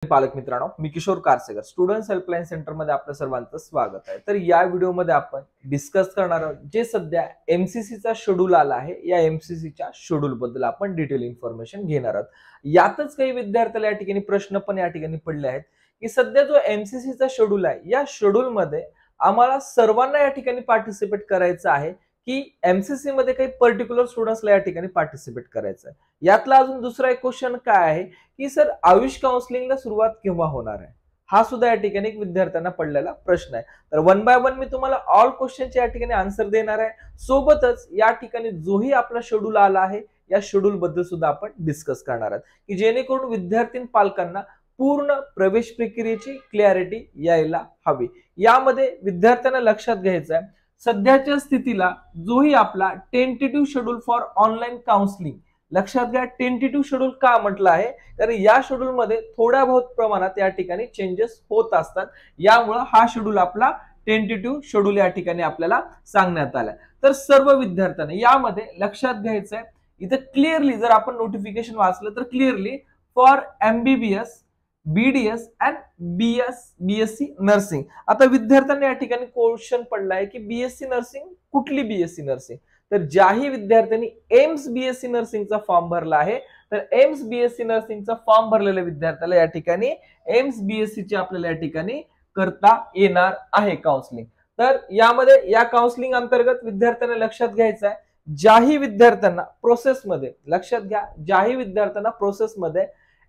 पालक मित्रांनो, मी Kishore कारसेकर students helpline centre मध्ये आपल्या सर्वांचं स्वागत आहे। तर या व्हिडिओमध्ये आपण डिस्कस करणार आहोत जे सध्या एमसीसी चा शेड्यूल आला आहे। या एमसीसी च्या शेड्यूल बद्दल आपण डिटेल इन्फॉर्मेशन घेणार आहोत। यातच काही विद्यार्थ्याला या ठिकाणी प्रश्न पण या ठिकाणी पडले आहेत की सध्या जो एमसीसी चा शेड्यूल आहे या शेड्यूल मध्ये आम्हाला सर्वांना या ठिकाणी पार्टिसिपेट करायचं आहे की एमसीसी मध्ये काही पर्टिक्युलर स्टुडंट्सला या ठिकाणी पार्टिसिपेट करायचं आहे। यातला अजून दुसरा एक क्वेश्चन काय आहे की सर आयुष काउन्सिलिंगला सुरुवात केव्हा होणार आहे, हा सुद्धा या ठिकाणी एक विद्यार्थ्यांना पडलेला प्रश्न आहे। तर वन बाय वन मी तुम्हाला ऑल क्वेश्चनचे या ठिकाणी आन्सर देणार आहे। सोबतच या ठिकाणी जोही आपला शेड्यूल आला आहे या शेड्यूल बद्दल सुद्धा आपण डिस्कस करणार आहोत की जेणेकरून विद्यार्थी पालकांना पूर्ण प्रवेश प्रक्रियेची क्लॅरिटी यायला हवी। यामध्ये विद्यार्थ्यांना लक्षात घ्यायचं आहे सध्याच्या स्थितीला जोही आपला tentative schedule for online counselling, लक्षात घ्या टेंटेटिव्ह शेड्यूल का म्हटलं आहे कारण या शेड्यूल मध्ये थोड्या बहुत प्रमाणात या ठिकाणी चेंजेस होत असतात। यामुळे हा शेड्यूल आपला टेंटेटिव्ह शेड्यूल या ठिकाणी आपल्याला सांगण्यात आला। तर सर्व विद्यार्थ्यांना यामध्ये लक्षात घ्यायचं आहे, इथे क्लिअरली जर आपण नोटिफिकेशन वाचलं तर clearly for MBBS BDS and BSc nursing. आता विद्यार्थ्यांना या ठिकाणी क्वेश्चन पडलाय की बीएससी नर्सिंग कुठली बीएससी नर्सिंग, तर ज्याही विद्यार्थ्यांनी एम्स बीएससी नर्सिंगचा फॉर्म भरला आहे तर एम्स बीएससी नर्सिंगचा फॉर्म भरलेल्या विद्यार्थ्याला या ठिकाणी एम्स बीएससी ची आपल्याला या ठिकाणी करता येणार आहे काउन्सिलिंग। तर यामध्ये या काउन्सिलिंग अंतर्गत विद्यार्थ्यांना लक्षात घ्यायचं आहे ज्याही विद्यार्थ्यांना प्रोसेसमध्ये, लक्षात घ्या ज्याही विद्यार्थ्यांना प्रोसेसमध्ये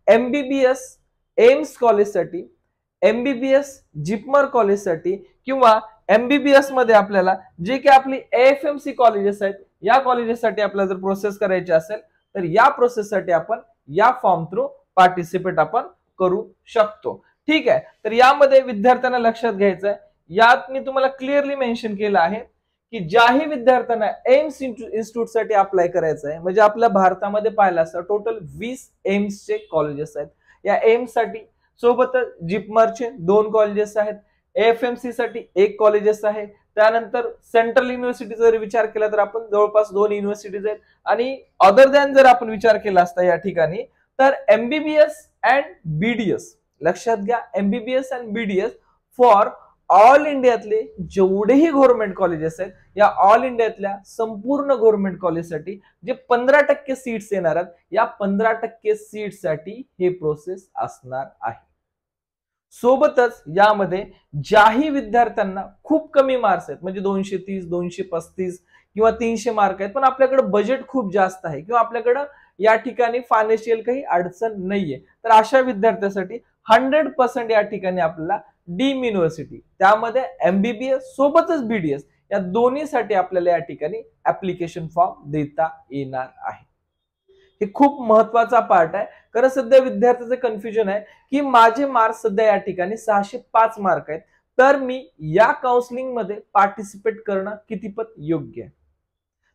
एमबीबीएस एम्स कॉलेजसाठी, एमबीबीएस जिपमर कॉलेजसाठी किंवा एमबीबीएस मध्ये आपल्याला जे की आपली एएफएमसी कॉलेजेस आहेत या कॉलेजेससाठी आपल्याला जर प्रोसेस करायची असेल तर या प्रोसेससाठी आपण या फॉर्म थ्रू पार्टिसिपेट आपण करू शकतो। ठीक आहे, तर यामध्ये विद्यार्थ्यांना लक्षात घ्यायचं आहे, यात मी तुम्हाला क्लिअरली मेन्शन केलं आहे की ज्याही विद्यार्थ्यांना एम्स इन्स्टिट्यूट साठी अप्लाय करायचं आहे, म्हणजे आपल्या भारतामध्ये पाहिलं असतं टोटल 20 एम्स चे कॉलेजेस आहेत। या एम्स साठी सोबतच जिपमरचे 2 कॉलेजेस आहेत, एएफएमसी साठी 1 कॉलेजेस आहे, त्यानंतर सेंट्रल युनिव्हर्सिटी जर विचार केला तर आपण जवळपास 2 युनिव्हर्सिटीज आहेत आणि अदर दॅन जर आपण विचार केला असता या ठिकाणी तर एमबीबीएस अँड बीडीएस, लक्षात घ्या MBBS and BDS for all इंडियातले जेवढेही गव्हर्नमेंट कॉलेजेस आहेत या ऑल इंडियातल्या संपूर्ण गव्हर्नमेंट कॉलेजसाठी जे 15% सीट्स येणार आहेत या 15% सीट्ससाठी हे प्रोसेस असणार आहे। सोबतच यामध्ये ज्याही विद्यार्थ्यांना खूप कमी मार्क्स आहेत, म्हणजे 230 235 किंवा 300 मार्क आहेत पण आपल्याकडे बजेट खूप जास्त आहे किंवा आपल्याकडे या ठिकाणी फायनान्शियल काही अडचण नाहीये, तर अशा विद्यार्थ्यांसाठी 100% या ठिकाणी आपल्याला डीम युनिव्हर्सिटी त्यामध्ये एमबीबीएस सोबतच बीडीएस या दोन्हीसाठी आपल्याला या ठिकाणी ऍप्लिकेशन फॉर्म देता येणार आहे। हे खूप महत्वाचा पार्ट आहे कारण सध्या विद्यार्थ्याचं कन्फ्युजन आहे की माझे मार्क्स सध्या या ठिकाणी 605 मार्क आहेत, तर मी या काउन्सिलिंग मध्ये पार्टिसिपेट करणं कितीपत योग्य आहे।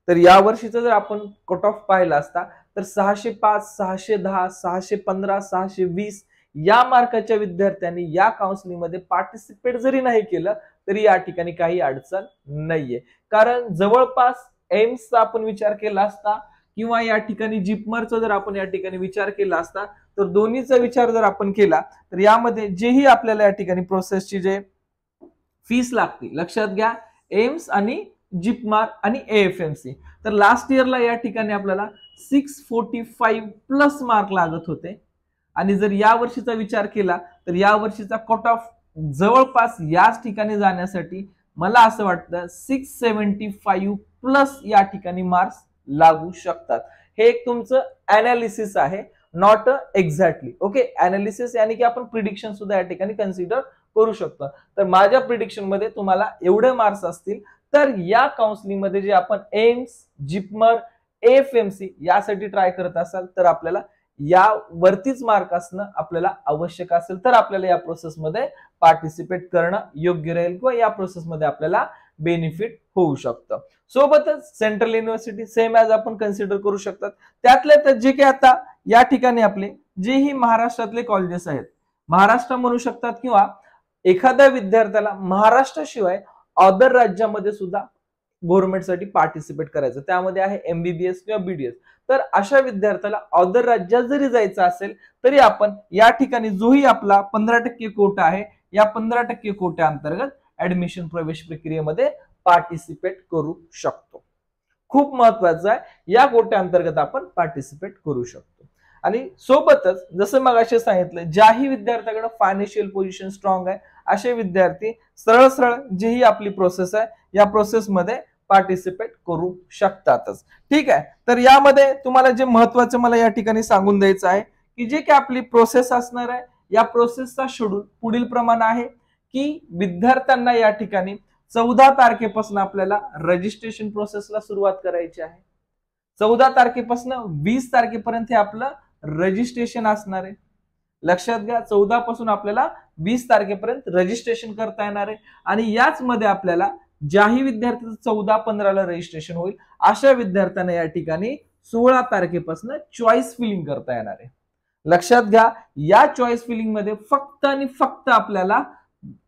तर या वर्षीचा जर आपण कट ऑफ पाहिला असता तर 605 610 615 620 या मार्काच्या विद्यार्थ्यांनी या काउन्सिलिंग मध्ये पार्टिसिपेट जरी नाही केलं तरी या ठिकाणी काही अडचण नाहीये, कारण जवळपास एम्सचा आपण विचार केला असता किंवा या ठिकाणी जिपमरचा जर आपण या ठिकाणी विचार केला असता तर दोन्हीचा विचार जर आपण केला तर यामध्ये जेही आपल्याला या ठिकाणी प्रोसेसची जे फीस लागते, लक्षात घ्या एम्स आणि जिपमार आणि एएफएमसी, तर लास्ट इयरला या ठिकाणी आपल्याला 645 प्लस मार्क लागत होते आणि जर या वर्षीचा विचार केला तर या वर्षीचा कट ऑफ जवळपास याच ठिकाणी जाण्यासाठी मला असं वाटतं 675 प्लस या ठिकाणी मार्क्स लागू शकतात। हे एक तुमचं अनालिसिस आहे, नॉट एक्झॅक्टली ओके अनालिसिस, यानी की आपण प्रिडिक्शन सुद्धा या ठिकाणी कन्सिडर करू शकतो। तर माझ्या प्रिडिक्शन मध्ये तुम्हाला एवढे मार्क्स असतील तर या काउन्सिलिंग मध्ये जे आपण एम्स जिपमर एएफएमसी यासाठी ट्राय करत असाल तर आपल्याला या वरतीच मार्क असणं आपल्याला आवश्यक असेल तर आपल्याला या प्रोसेसमध्ये पार्टिसिपेट करणं योग्य राहील किंवा या प्रोसेसमध्ये आपल्याला बेनिफिट होऊ शकतं। सोबतच सेंट्रल युनिव्हर्सिटी सेम ॲज आपण कन्सिडर करू शकतात। त्यातल्या त्यात जे की आता या ठिकाणी आपले जेही महाराष्ट्रातले कॉलेजेस आहेत, महाराष्ट्र म्हणू शकतात किंवा एखाद्या विद्यार्थ्याला महाराष्ट्राशिवाय अदर राज्यामध्ये सुद्धा गव्हर्नमेंटसाठी पार्टिसिपेट करायचं, त्यामध्ये आहे एमबीबीएस किंवा बीडीएस, तर अशा विद्यार्थ्याला अदर राज्यात जरी जायचं असेल तरी आपण या ठिकाणी जोही आपला 15% कोटा आहे या 15% कोट्या अंतर्गत ऍडमिशन प्रवेश प्रक्रियेमध्ये पार्टिसिपेट करू शकतो. खूप महत्वाचं आहे, या कोट्या अंतर्गत आपण पार्टिसिपेट करू शकतो. आणि सोबतच जसं मगाशी सांगितलं, ज्याही विद्यार्थ्याकडे फायनान्शियल पोझिशन स्ट्रॉंग आहे असे विद्यार्थी सरळ सरळ जी आपली प्रोसेस आहे या प्रोसेसमध्ये पार्टिसिपेट करू शकतातच. ठीक आहे, तर यामध्ये तुम्हाला जे महत्वाचं मला या ठिकाणी सांगून द्यायचं आहे की जे काही आपली प्रोसेस असणार आहे या प्रोसेसचा शेड्यूल पुढील प्रमाणे आहे की विद्यार्थ्यांना या ठिकाणी 14 तारखेपासून आपल्याला रजिस्ट्रेशन प्रोसेसला सुरुवात करायची आहे. 14 तारखेपासून 20 तारखेपर्यंत हे आपलं रजिस्ट्रेशन असणार आहे. लक्षात घ्या, 14 पासून आपल्याला 20 तारखेपर्यंत रजिस्ट्रेशन करता येणार आहे. आणि याच मध्ये आपल्याला ज्याही विद्यार्थ्याचं 14-15ला रजिस्ट्रेशन होईल अशा विद्यार्थ्यांना या ठिकाणी 16 तारखेपासून चॉईस फिलिंग करता येणार आहे. लक्षात घ्या, या चॉईस फिलिंग मध्ये फक्त आणि फक्त आपल्याला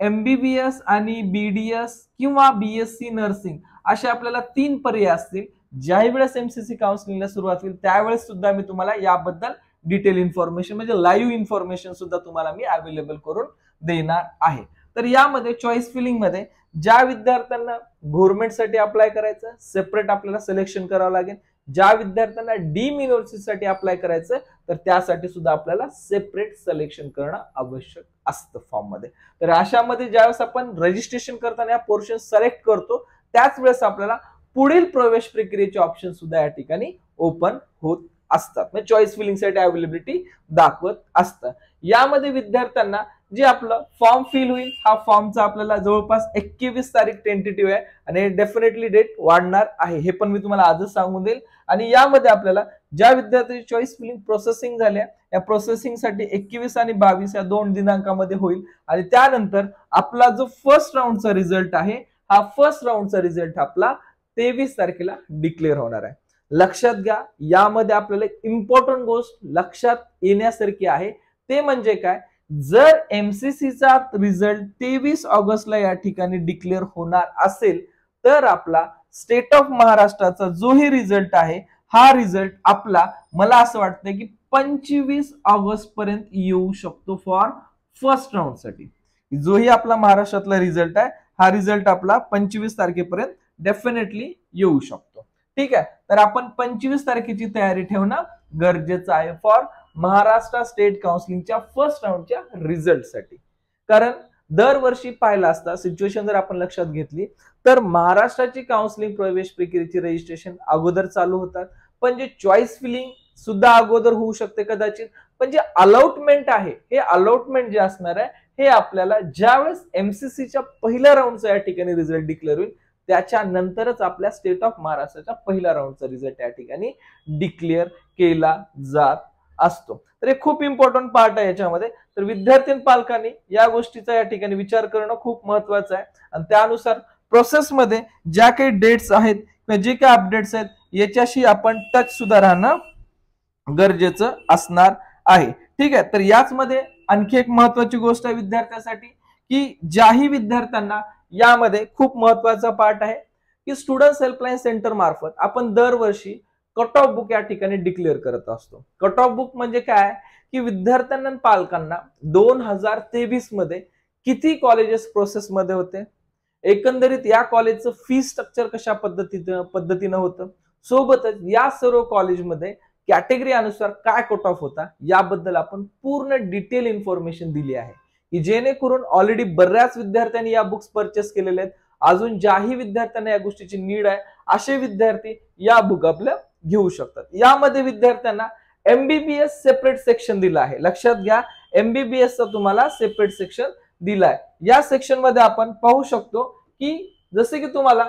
MBBS आणि BDS किंवा BSc नर्सिंग असे आपल्याला 3 पर्याय असतील. ज्याही वेळेस MCC काउन्सिलिंगला सुरुवात होईल त्यावेळेस सुद्धा मी तुम्हाला याबद्दल डिटेल इन्फॉर्मेशन म्हणजे लाईव्ह इन्फॉर्मेशन सुद्धा तुम्हाला मी अवेलेबल करून देणार आहे. तर यामध्ये चॉईस फिलिंग मध्ये ज्या विद्यार्थ्यांना गव्हर्नमेंटसाठी अप्लाय करायचं सेपरेट आपल्याला सिलेक्शन करावं लागेल. ज्या विद्यार्थ्यांना डीम युनिव्हर्सिटीसाठी अप्लाय करायचं तर त्यासाठी सुद्धा आपल्याला सेपरेट सिलेक्शन करणं आवश्यक असतं फॉर्म मध्ये. तर अशामध्ये ज्यावेळेस आपण रजिस्ट्रेशन करताना या पोर्शन सिलेक्ट करतो त्याच वेळेस आपल्याला पुढील प्रवेश प्रक्रियेचे ऑप्शन सुद्धा या ठिकाणी ओपन होत असतात. म्हणजे चॉईस फिलिंग साठी अवेलेबिलिटी दाखवत असतं. यामध्ये विद्यार्थ्यांना जे आपलं फॉर्म फिल होईल हा फॉर्मचा आपल्याला जवळपास 21 तारीख टेंटेटिव्ह आहे आणि डेफिनेटली डेट वाढणार आहे हे पण मी तुम्हाला आजच सांगून देईल. आणि यामध्ये आपल्याला ज्या विद्यार्थ्यांची चॉईस फिलिंग प्रोसेसिंग झाल्या या प्रोसेसिंग साठी 21 आणि 22 या 2 दिनांकामध्ये होईल. आणि त्यानंतर आपला जो फर्स्ट राऊंडचा रिझल्ट आहे हा फर्स्ट राऊंडचा रिझल्ट आपला 23 तारखेला डिक्लेअर होणार आहे. लक्षात घ्या, यामध्ये आपल्याला इम्पॉर्टंट गोष्ट लक्षात येण्यासारखी आहे ते म्हणजे काय, जर MCCचा रिझल्ट 23 ऑगस्टला या ठिकाणी डिक्लेअर होणार असेल तर आपला स्टेट ऑफ महाराष्ट्राचा जोही रिझल्ट आहे हा रिझल्ट आपला मला असं वाटतं की 25 ऑगस्ट पर्यंत येऊ शकतो फॉर फर्स्ट राऊंड साठी. जोही आपला महाराष्ट्रातला रिझल्ट आहे हा रिझल्ट आपला 25 तारखेपर्यंत डेफिनेटली येऊ शकतो. ठीक आहे, तर आपण 25 तारखेची तयारी ठेवणं गरजेचं आहे फॉर महाराष्ट्र स्टेट काउन्सिलिंगच्या फर्स्ट राऊंडच्या रिझल्ट साठी. कारण दरवर्षी पाहिलं असता सिच्युएशन जर आपण लक्षात घेतली तर महाराष्ट्राची काउन्सिलिंग प्रवेश प्रक्रियेची रजिस्ट्रेशन अगोदर चालू होतात पण जे चॉईस फिलिंग सुद्धा अगोदर होऊ शकते कदाचित. पण जे अलॉटमेंट आहे हे अलॉटमेंट जे असणार आहे हे आपल्याला ज्यावेळेस MCCच्या पहिल्या राऊंडचा या ठिकाणी रिझल्ट डिक्लेअर होईल त्याच्यानंतरच आपल्या स्टेट ऑफ महाराष्ट्राच्या पहिल्या राऊंडचा रिझल्ट या ठिकाणी डिक्लेअर केला जात असतो. तर हे खूप इम्पॉर्टंट पार्ट आहे याच्यामध्ये. तर विद्यार्थी आणि पालकांनी या गोष्टीचा या ठिकाणी विचार करणं खूप महत्वाचं आहे आणि त्यानुसार प्रोसेसमध्ये ज्या काही डेट्स आहेत किंवा जे काही अपडेट्स आहेत याच्याशी आपण टच सुद्धा राहणं गरजेचं असणार आहे. ठीक आहे, तर याच मध्ये आणखी एक महत्वाची गोष्ट आहे विद्यार्थ्यांसाठी की ज्याही विद्यार्थ्यांना यामध्ये खूप महत्वाचा पार्ट आहे की स्टुडंट हेल्पलाईन सेंटर मार्फत आपण दरवर्षी कट ऑफ बुक या ठिकाणी डिक्लेअर करत असतो. कट ऑफ बुक म्हणजे काय की विद्यार्थ्यांना आणि पालकांना 2023 मध्ये किती कॉलेजेस प्रोसेसमध्ये होते, एकंदरीत या कॉलेजचं फी स्ट्रक्चर कशा पद्धतीनं होतं, सोबतच या सर्व कॉलेजमध्ये कॅटेगरी अनुसार काय कट ऑफ होता याबद्दल आपण पूर्ण डिटेल इन्फॉर्मेशन दिली आहे की जेणेकरून ऑलरेडी बऱ्याच विद्यार्थ्यांनी या बुक्स परचेस केलेले आहेत. अजून ज्याही विद्यार्थ्यांना या गोष्टीची नीड आहे असे विद्यार्थी या बुक आपल्या घेऊ शकतात. यामध्ये विद्यार्थ्यांना MBBS सेपरेट सेक्शन दिला आहे. लक्षात घ्या, MBBS चा तुम्हाला सेपरेट सेक्शन दिलाय. या सेक्शन मध्ये आपण पाहू शकतो की जसे की तुम्हाला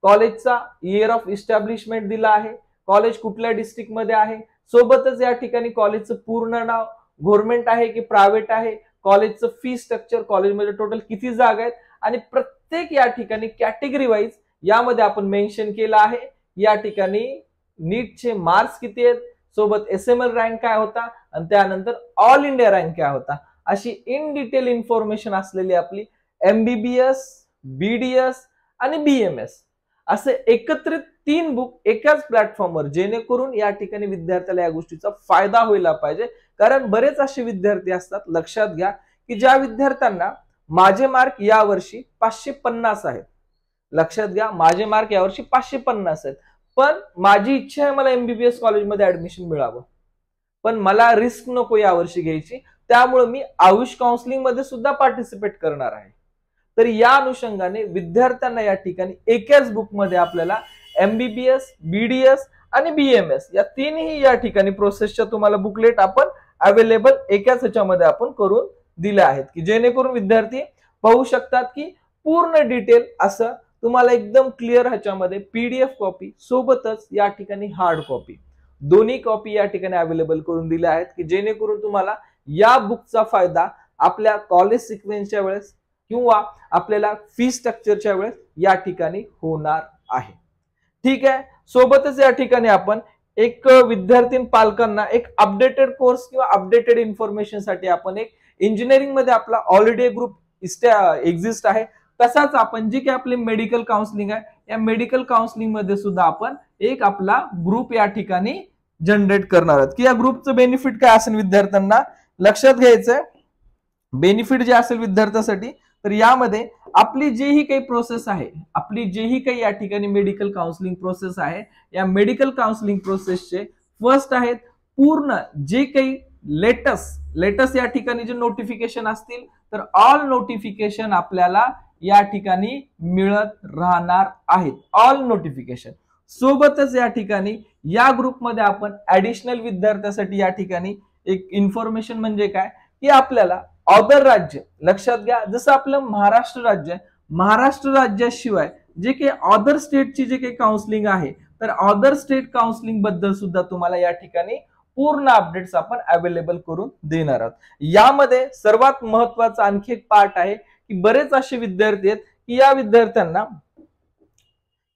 कॉलेजचा इयर ऑफ इस्टॅब्लिशमेंट दिला आहे, कॉलेज कुठल्या डिस्ट्रिक्ट मध्ये आहे, सोबतच या ठिकाणी कॉलेजचं पूर्ण नाव, गव्हर्नमेंट आहे की प्रायव्हेट आहे, कॉलेजचं फी स्ट्रक्चर, कॉलेजमध्ये टोटल किती जागा आहेत आणि प्रत्येक या ठिकाणी कॅटेगरी वाईज यामध्ये आपण मेन्शन केलं आहे. या ठिकाणी नीटचे मार्क्स किती आहेत, सोबत SML रँक काय होता आणि त्यानंतर ऑल इंडिया रँक काय होता, अशी इन डिटेल इन्फॉर्मेशन असलेली आपली MBBS, BDS आणि BMS असे एकत्रित 3 बुक एकाच प्लॅटफॉर्मवर, जेणेकरून या ठिकाणी विद्यार्थ्याला या गोष्टीचा फायदा व्हायला पाहिजे. कारण बरेच असे विद्यार्थी असतात, लक्षात घ्या, की ज्या विद्यार्थ्यांना माझे मार्क यावर्षी 550 आहेत, लक्षात घ्या, माझे मार्क यावर्षी 550 आहेत, पण माझी इच्छा आहे मला MBBS कॉलेजमध्ये ऍडमिशन मिळावं, पण मला रिस्क नको यावर्षी घ्यायची, त्यामुळे मी आयुष काउन्सिलिंग मध्ये सुद्धा पार्टिसिपेट करणार आहे. तर या अनुषंगाने विद्यार्थ्यांना या ठिकाणी एकाच बुकमध्ये आपल्याला MBBS, BDS आणि BMS या तीनही या ठिकाणी प्रोसेसच्या तुम्हाला बुकलेट आपण अवेलेबल एकाच ह्याच्यामध्ये आपण करून दिले आहेत, की जेणेकरून विद्यार्थी पाहू शकतात की पूर्ण डिटेल असं तुम्हाला एकदम क्लिअर ह्याच्यामध्ये PDF कॉपी सोबतच या ठिकाणी हार्ड कॉपी दोन्ही कॉपी या ठिकाणी अवेलेबल करून दिल्या आहेत, की जेणेकरून तुम्हाला या बुकचा फायदा आपल्या कॉलेज सिक्वेन्सच्या वेळेस किंवा आपल्याला फी स्ट्रक्चरच्या वेळेस या ठिकाणी होणार आहे. ठीक आहे. सोबतच या ठिकाणी आपण एक विद्यार्थी पालकांना एक अपडेटेड कोर्स किंवा अपडेटेड इन्फॉर्मेशन साठी आपण एक इंजिनिअरिंग मध्ये आपला ऑलरेडी ग्रुप एक्झिस्ट आहे, तसाच आपण जी काही आपली मेडिकल काउन्सिलिंग आहे या मेडिकल काउन्सिलिंग मध्ये सुद्धा आपण एक आपला ग्रुप या ठिकाणी जनरेट करणार आहोत, की या ग्रुपचं बेनिफिट काय असेल विद्यार्थ्यांना लक्षात घ्यायचंय. बेनिफिट जे असेल विद्यार्थ्यासाठी, तर यामध्ये आपली जेही काही प्रोसेस आहे, आपली जेही काही या ठिकाणी मेडिकल काउन्सिलिंग प्रोसेस आहे, या मेडिकल काउन्सिलिंग प्रोसेसचे फर्स्ट आहेत पूर्ण जे काही लेटेस्ट या ठिकाणी जे नोटिफिकेशन असतील, तर ऑल नोटिफिकेशन आपल्याला या ठिकाणी मिळत राहणार आहेत, ऑल नोटिफिकेशन. सोबतच या ठिकाणी या ग्रुपमध्ये आपण ऍडिशनल विद्यार्थ्यासाठी या ठिकाणी एक इन्फॉर्मेशन म्हणजे काय, की आपल्याला अदर राज्य, लक्षात घ्या, जसं आपलं महाराष्ट्र राज्य आहे, महाराष्ट्र राज्याशिवाय जे काही अदर स्टेटची जे काही काउन्सिलिंग आहे, तर अदर स्टेट काउन्सिलिंग बद्दल सुद्धा तुम्हाला या ठिकाणी पूर्ण अपडेट्स आपण अवेलेबल करून देणार आहोत. यामध्ये सर्वात महत्वाचा आणखी एक पार्ट आहे, की बरेच असे विद्यार्थी आहेत की या विद्यार्थ्यांना,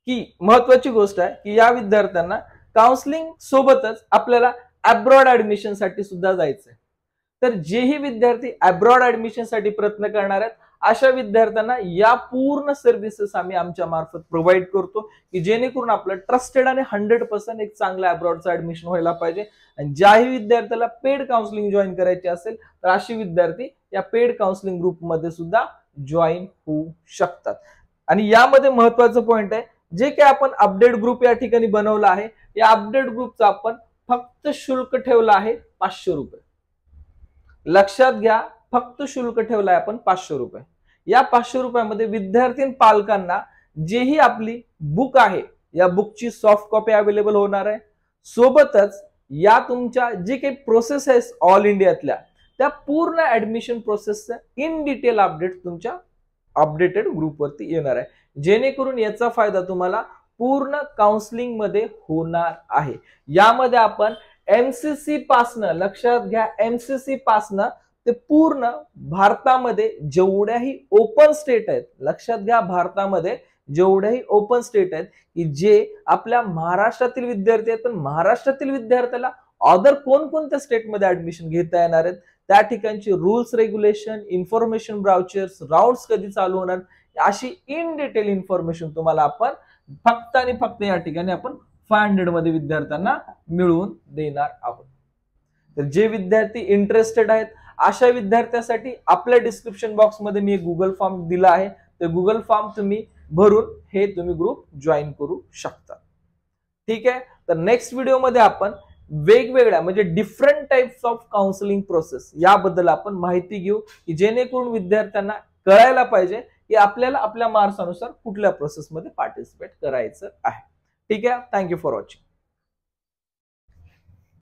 की महत्वाची गोष्ट आहे की या विद्यार्थ्यांना काउन्सिलिंग सोबतच आपल्याला अब्रॉड ऍडमिशन साठी सुद्धा जायचंय. तर जेही विद्यार्थी अब्रॉड ऍडमिशन साठी प्रयत्न करणार आहेत, अशा विद्यार्थ्यांना या पूर्ण सर्व्हिसेस आम्ही आमच्या मार्फत प्रोव्हाइड करतो, की जेणेकरून आपलं ट्रस्टेड आणि 100% एक चांगलं अब्रॉडचं ऍडमिशन व्हायला पाहिजे. आणि ज्याही विद्यार्थ्याला पेड काउन्सिलिंग जॉईन करायची असेल, तर अशी विद्यार्थी या पेड काउन्सिलिंग ग्रुपमध्ये सुद्धा जॉईन होऊ शकतात. आणि यामध्ये महत्वाचं पॉइंट आहे, जे काही आपण अपडेट ग्रुप या ठिकाणी बनवला आहे, या अपडेट ग्रुपचा आपण फक्त शुल्क ठेवलं आहे 500 रुपये. लक्षात घ्या, फक्त शुल्क ठेवलं आहे आपण 500 रुपये. या 500 रुपयामध्ये विद्यार्थी पालकांना जेही आपली बुक आहे या बुकची सॉफ्ट कॉपी अवेलेबल होणार आहे. सोबतच या तुमच्या जे काही प्रोसेस आहे ऑल इंडियातल्या, त्या पूर्ण ऍडमिशन प्रोसेसचं इन डिटेल अपडेट तुमच्या अपडेटेड ग्रुपवरती येणार आहे, जेणेकरून याचा फायदा तुम्हाला पूर्ण काउन्सिलिंग मध्ये होणार आहे. यामध्ये आपण MCC पासनं, लक्षात घ्या, MCC पासनं ते पूर्ण भारतामध्ये जेवढ्याही ओपन स्टेट आहेत, लक्षात घ्या, भारतामध्ये जेवढ्याही ओपन स्टेट आहेत, की जे आपल्या महाराष्ट्रातील विद्यार्थी आहेत, तर महाराष्ट्रातील विद्यार्थ्याला अदर कोणकोणत्या स्टेटमध्ये ऍडमिशन घेता येणार आहेत, त्या ठिकाणचे rules, regulation, information brochures, rounds कधी चालू होणार, अशी इन डिटेल इन्फॉर्मेशन तुम्हाला आपण फक्त आणि फक्त या ठिकाणी आपण 500 मध्ये विद्यार्थ्यांना मिळवून देणार आहोत. तर जे विद्यार्थी इंटरेस्टेड आहेत, अशा विद्यार्थ्यांसाठी आपल्या डिस्क्रिप्शन बॉक्स मध्ये मी एक गुगल फॉर्म दिला आहे, ते गुगल फॉर्म तुम्ही भरून हे तुम्ही ग्रुप जॉईन करू शकता. ठीक आहे. तर नेक्स्ट व्हिडिओमध्ये आपण वेगवेगळ्या म्हणजे different types of counselling process याबद्दल आपण माहिती घेऊ, की जेणेकरून विद्यार्थ्यांना कळायला पाहिजे की आपल्याला आपल्या मार्क्स अनुसार कुठल्या प्रोसेसमध्ये पार्टिसिपेट करायचं आहे. ठीक आहे. Thank you for watching.